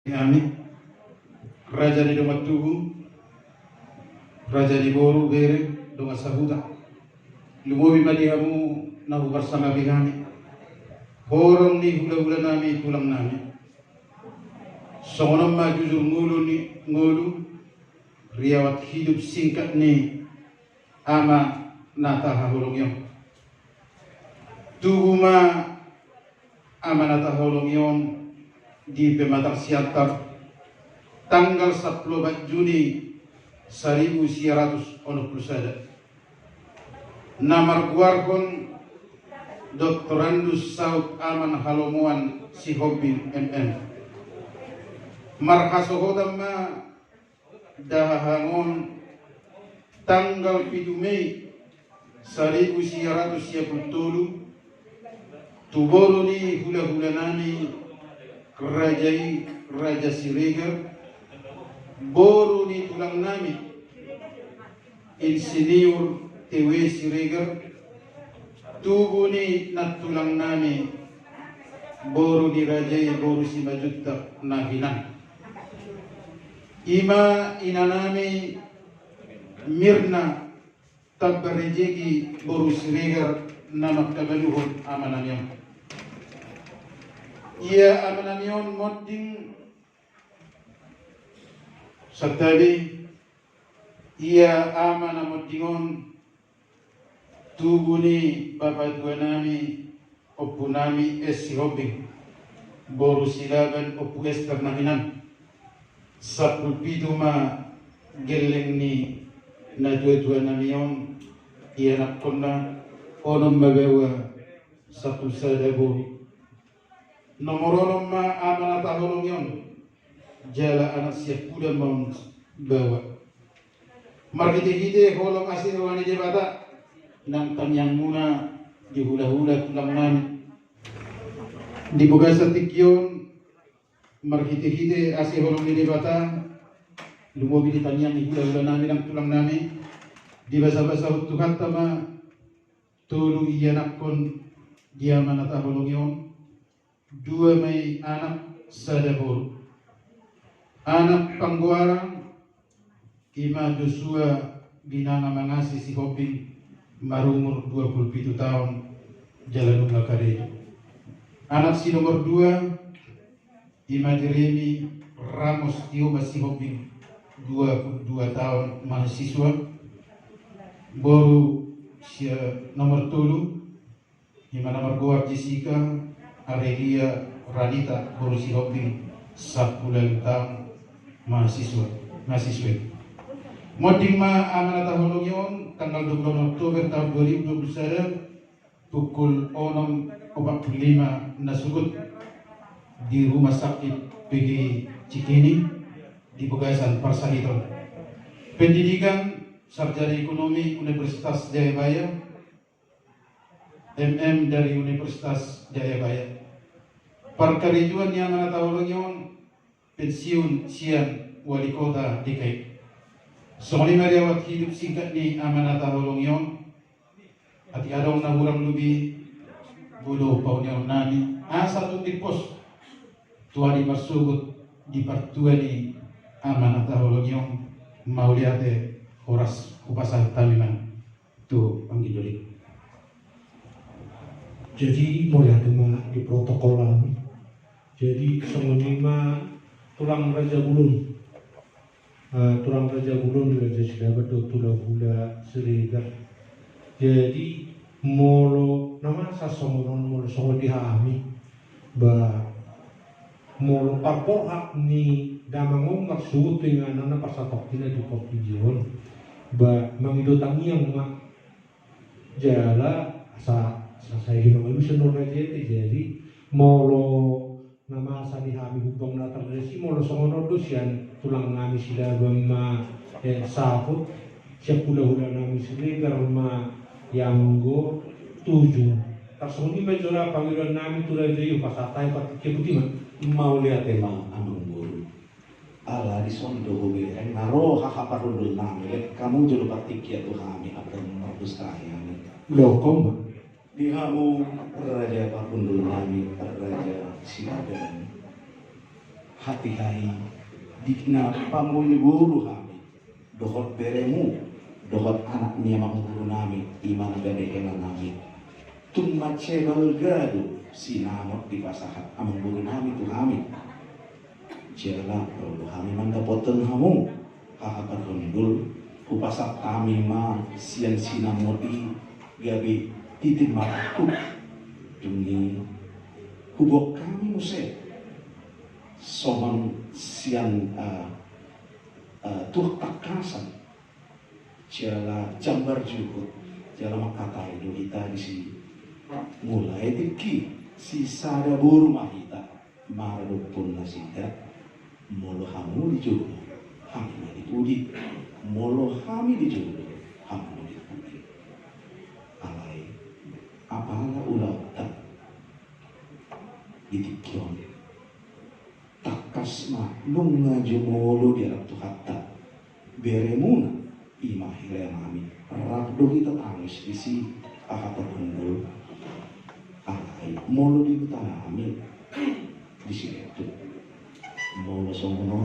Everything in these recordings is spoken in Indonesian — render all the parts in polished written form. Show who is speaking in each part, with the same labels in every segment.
Speaker 1: Kami Raja di Domat Tugu, Raja di Boru Bere, Domat Sahuda. Lumobi madihamu nahu bersama kami. Horong ni hula-hula nami tulang nami. Songonom ma jujur ngulu riawat hidup singkat ni ama nata holong yon. Tugu ma ama nata holong yon di Pematang Siantar tanggal 14 Juni 1900 Namar guarkon Dr. Andus Saud Aman Halomuan Sihobin MM Marhasohodam ma dahangon tanggal 7 Mei 1970 Tuboru ni hula-hula nani kerajai Raja Siregar boru ni tulang nami Insinyur TW Siregar tubuh ni natulang nami boru di Rajai boru si Majutta Nahinan ima inanami Mirna Tabbarejegi boru Siregar nama kabaluhun amanamyon ia amanamyon modding Satabi ia amana moddingon tuguni bapak dua nami oppu nami esi hobbing boru silaban oppu ester nahinan sapul piduma geleng ni na dua namion ia nakonna onom babewa sapul sadabu nomoronom ma amana taholong yon jala anak siap kuda mau bawa margite-gite holong asir wani jebata nang yang muna di hula-hula tulang nami di bugasa tikyon margite-gite asir holong di jebata lumobi di tanyang di hula-hula nami nang tulang nami di basa-basa hutukan tama tulu iya nakon dia manata holong yon dua Mei anak sadabur anak pangguarang Ima Joshua binanga mangasi si Hoping marumur 27 tahun jalan Karejo. Anak si nomor 2 Ima Jeremy Ramos Tioba si Hoping 22 tahun mahasiswa. Boru si nomor 3 Ima nomor 2 Jessica Arelia Radita boru si Hoping 10 tahun mahasiswa. Modding ma amanata holong yon tanggal 20 Oktober tahun 2021 pukul 6.45 nasugut di rumah sakit PG Cikini di Pegasan Parsariton. Pendidikan sarjana ekonomi Universitas Jayabaya, MM dari Universitas Jayabaya. Perkarijuan yang amanata holong yon pensiun sian wali kota DKI. Soalnya meriawat hidup singkat ni amanata holong yon ati adong na hurang lubi bodoh paunyaw nani satu di pos tuari marsugut di partua ni amanata holong yon mauliate horas upasah tamiman tu panggidolik.
Speaker 2: Jadi mulai di protokol kami. Jadi semenima tulang Raja Gulung, tulang Raja Gulung Raja Silabat tulang hula Siregar. Jadi molo nama sasomonon molo songo dihami ba molo parpoak ni damangong maksud dengan nana pasatok tina di kopijon ba mangidotang yang mak jala sa saya hinong ilusi no Raja jadi molo nama sani hami hubang latar resi molo songono dosian tulang ngami sila bama saput siap hula-hula nami Siregar ma Yanggo 7 tarsoni majora panggilan nami tulai jayu pasatai kebutima
Speaker 3: mau lihat emang amang guru ala di sondo hobi naro hakaparundul nami kamu jolo patik ya tuh kami akan merbustaya
Speaker 2: lokom
Speaker 3: dihamu Raja Pakundul nami Raja Silaban hati-hati dikna pamuy guru kami dohot beremu dohot anak niya guru nami iman gadehelan nami tummat cebal gadu sinamot di pasahat amang guru nami tu kami jela perlu kami mandapoteng hamu hakapan hundul kupasak kami ma sian sinamoti gabi titik mataku demi hubok kami muse soman sian tuh takasan jala jambar jukut jala makata itu kita di sini mulai tiki sisa ada buru mahita marupun nasida molo hamu dijodoh kami dipuji molo kami dijodoh kami dipuji alai apalah ulah tak ditikyon takasma lunga jumolo di arab hatta beremuna imahile mami rakdo kita tangis di si akata kundul alai molo di kami di sini itu molo somono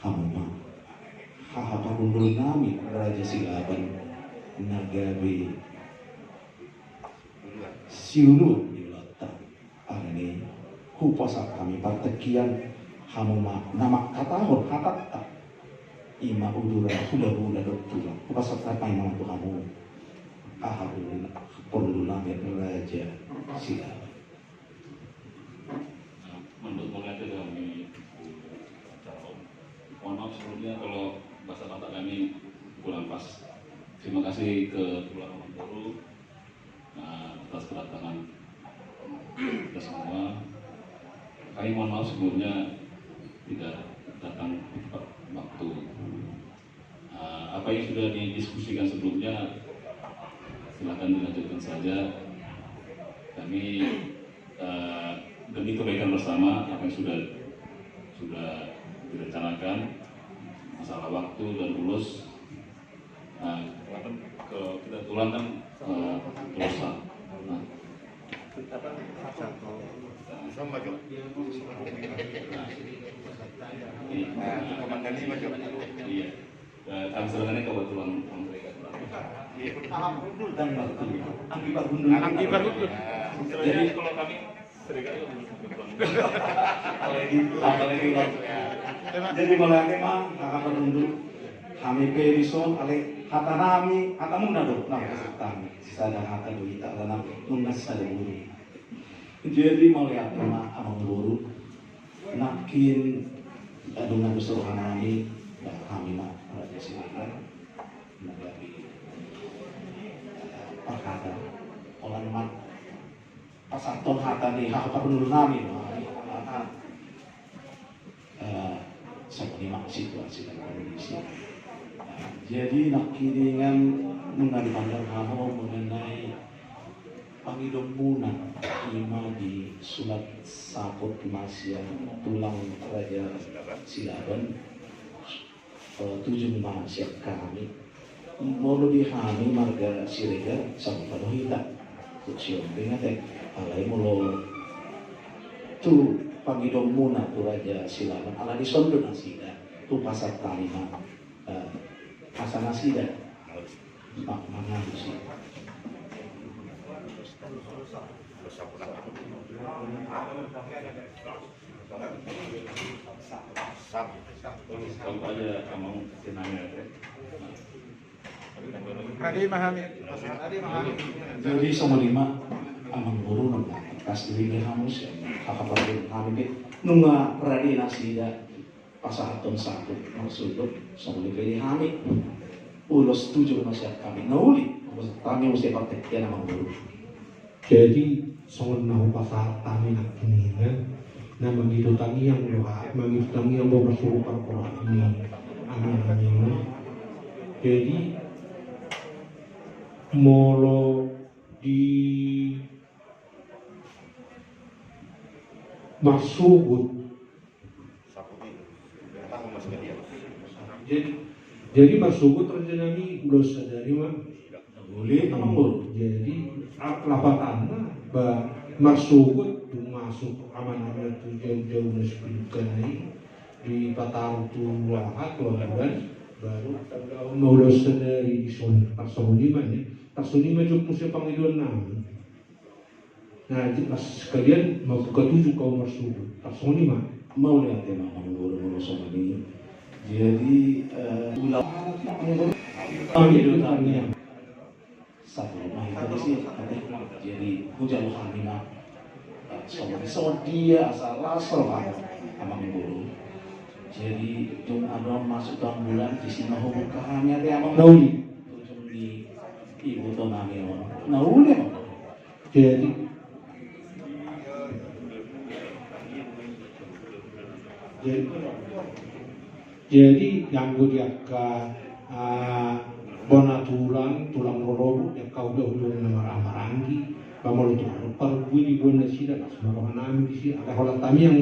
Speaker 3: hamma hahapa kundul nami raja silaban nagabe siulu di latar ini kupasak kami partekian hamuma nama katahon hatatta ima udura hula doktura kupasak apa yang mampu kamu aharun kundul nami raja silaban
Speaker 4: menurut mengajar kami mohon maaf sebelumnya kalau bahasa mata kami kurang pas. Terima kasih ke Tulang Mantoro atas kedatangan kita semua. Kami mohon maaf sebelumnya tidak datang tepat waktu. Apa yang sudah didiskusikan sebelumnya silakan dilanjutkan saja. Kami demi kebaikan bersama apa yang sudah direncanakan masalah waktu dan ulus kita tulangkan pulsa iya kami serahkan kebetulan mereka
Speaker 3: dan angkibar gundul
Speaker 4: jadi kalau kami
Speaker 3: apalagi jadi mulai mah kakak penduduk kami perison ale kata nami kata muna do nama kami sada kata do kita lana muna sada guru jadi mulai mah amang guru nakin dengan keseluruhan kami kami mah raja silakan nagari perkata olan mat pasaton hata ni kakak penduduk nami seperti situasi dalam kondisi. Jadi nak kiringan mengadang kamu mengenai pangidom muna ima di sulat saput masya tulang raja silaban tujuh masya kami mulu dihami marga sirega sama panuhita kucium bingate alai mulu tu pangidom muna tu raja silaban ala di sondo nasida tu pasar talima pasar nasida mana sih
Speaker 4: kalau aja kamu senangnya
Speaker 3: jadi sama lima amang guru nung kas diri hamus kakak kami nunga pradi nasida pasahaton satu maksudnya sama dipilih kami ulos tujuh masyarakat kami nauli kami mesti praktek amang guru
Speaker 2: jadi songon nahu pasal tani nak ini kan nah begitu tani yang doa begitu tani yang mau bersuruh para ini amin jadi molo di Masugut jadi Masugut terjadi udah sadari mah
Speaker 3: boleh amang guru
Speaker 2: jadi lapatanna ba Masugut cuma masuk amanahnya tu jauh-jauh na sepuluh di Pataru tu Wahat Wahaban baru maulah sendiri di Tarsonima ya. Tarsonima juga musim panggilan namin. Nah, pas sekalian mau buka 7 kau masuk Tarsonima
Speaker 3: mau lihat ya Mang Guru sama ini. Jadi ulang
Speaker 2: kami itu tanya
Speaker 3: satu rumah itu sih jadi hujan kami mah sama dia asal Mang Guru. Jadi jom ada masuk tahun bulan di sini hubung kami ada yang
Speaker 2: Nauli.
Speaker 3: jom di ibu tuh nami Nauli Mang.
Speaker 2: Jadi yang gue dia ke bona tulang rorobu yang kau udah nama ramarangi pamalu tulang pergi di bona sida semua nami di sini ada holat tami yang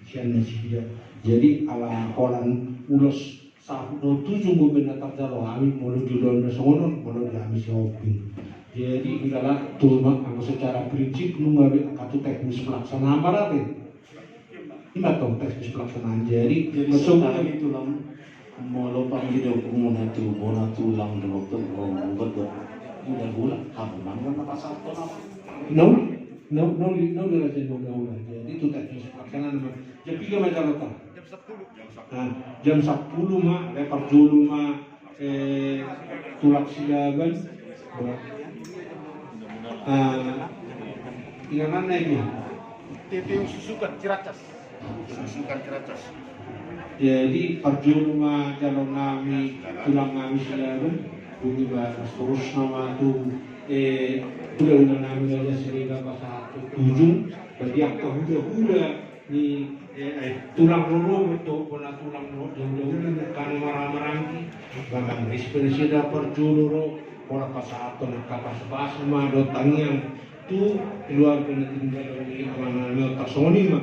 Speaker 2: sian sida. Jadi ala holan ulos satu 7 gue benar terjalo kami malu jualan nasional malu kami shopping. Jadi adalah tulma secara prinsip nunggu kartu teknis pelaksanaan berarti. Ini tahu teknis pelaksanaan jadi
Speaker 3: Masuk kami tulang mau panggil hubungan itu bona tulang dokter membuat udah bulan kamu mana apa satu apa
Speaker 2: no jadi itu teknis pelaksanaan jam 3 macam apa jam 10 mah lepar dulu mah tulak silaban tinggal mana ini
Speaker 1: TPU Susukan Ciracas.
Speaker 2: jadi parjulu mah jalur nami tulang nami silaban bunyi bahas terus nama tuh udah nami aja sehingga pas 7 berarti aku udah ni tulang roro itu pernah tulang roro jauh-jauh kan marah-marangki bahkan inspirasi dapat julu pola pasatu nak kapas mah do tangiang tu keluar kena tinggal dari mana-mana tak sonima